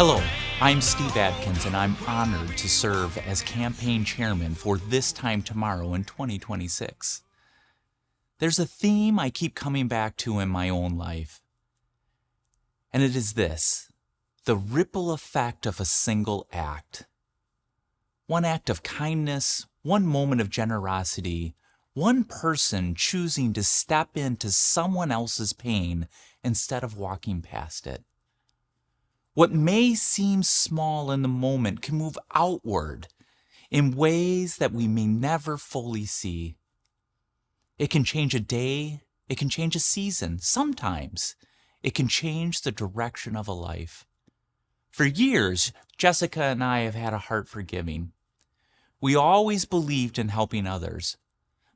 Hello, I'm Steve Adkins, and I'm honored to serve as campaign chairman for This Time Tomorrow in 2026. There's a theme I keep coming back to in my own life, and it is this: the ripple effect of a single act. One act of kindness, one moment of generosity, one person choosing to step into someone else's pain instead of walking past it. What may seem small in the moment can move outward in ways that we may never fully see. It can change a day, it can change a season, sometimes it can change the direction of a life. For years, Jessica and I have had a heart for giving. We always believed in helping others,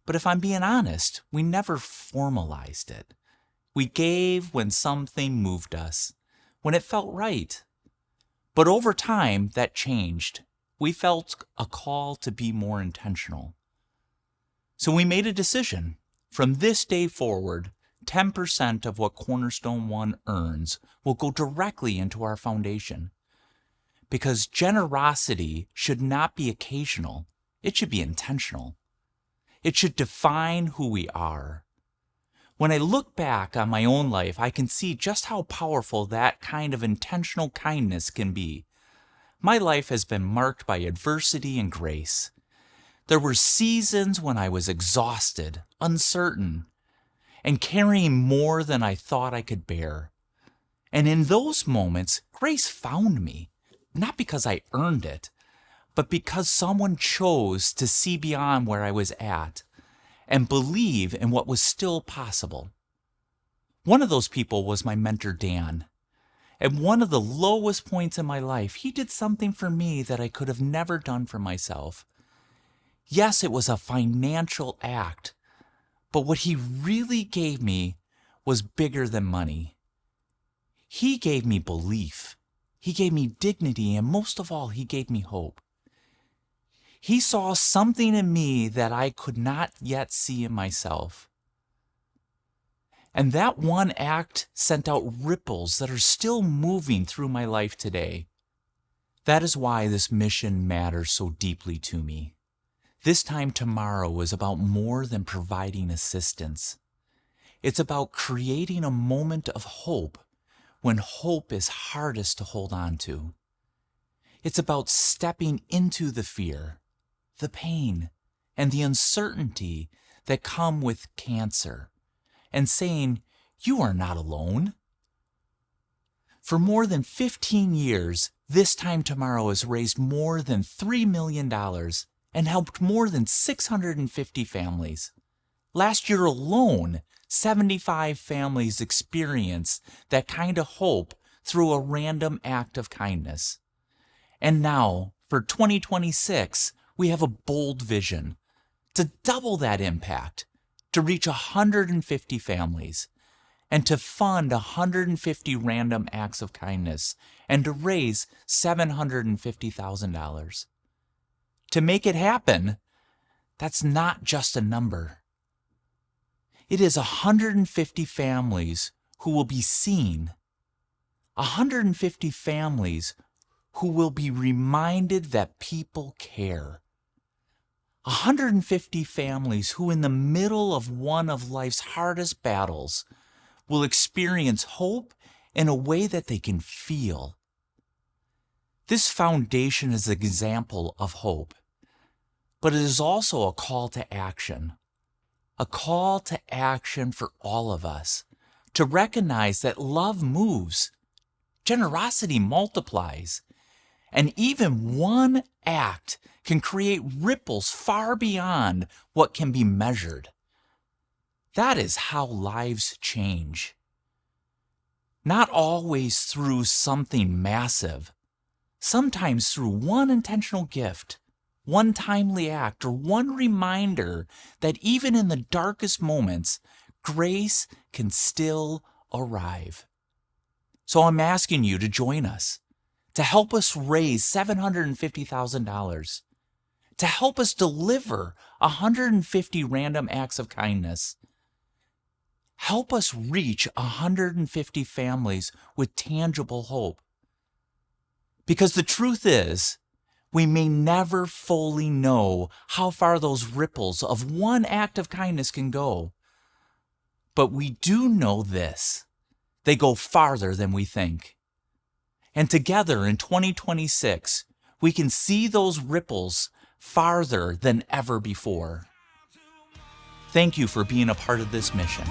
but if I'm being honest, we never formalized it. We gave when something moved us, when it felt right. But over time, that changed. We felt a call to be more intentional. So we made a decision. From this day forward, 10% of what Cornerstone One earns will go directly into our foundation. Because generosity should not be occasional, it should be intentional. It should define who we are. When I look back on my own life, I can see just how powerful that kind of intentional kindness can be. My life has been marked by adversity and grace. There were seasons when I was exhausted, uncertain, and carrying more than I thought I could bear. And in those moments, grace found me, not because I earned it, but because someone chose to see beyond where I was at and believe in what was still possible. One of those people was my mentor, Dan. At one of the lowest points in my life, he did something for me that I could have never done for myself. Yes, it was a financial act, but what he really gave me was bigger than money. He gave me belief. He gave me dignity, and most of all, he gave me hope. He saw something in me that I could not yet see in myself. And that one act sent out ripples that are still moving through my life today. That is why this mission matters so deeply to me. This Time Tomorrow is about more than providing assistance. It's about creating a moment of hope when hope is hardest to hold on to. It's about stepping into the fear, the pain, and the uncertainty that come with cancer, and saying, "You are not alone." For more than 15 years, This Time Tomorrow has raised more than $3 million and helped more than 650 families. Last year alone, 75 families experienced that kind of hope through a random act of kindness. And now, for 2026, we have a bold vision to double that impact, to reach 150 families, and to fund 150 random acts of kindness, and to raise $750,000. To make it happen, that's not just a number. It is 150 families who will be seen, 150 families who will be reminded that people care. 150 families who, in the middle of one of life's hardest battles, will experience hope in a way that they can feel. This foundation is an example of hope, but it is also a call to action. A call to action for all of us, to recognize that love moves, generosity multiplies, and even one act can create ripples far beyond what can be measured. That is how lives change. Not always through something massive, sometimes through one intentional gift, one timely act, or one reminder that even in the darkest moments, grace can still arrive. So I'm asking you to join us, to help us raise $750,000, to help us deliver 150 random acts of kindness. Help us reach 150 families with tangible hope. Because the truth is, we may never fully know how far those ripples of one act of kindness can go. But we do know this: they go farther than we think. And together in 2026, we can see those ripples farther than ever before. Thank you for being a part of this mission.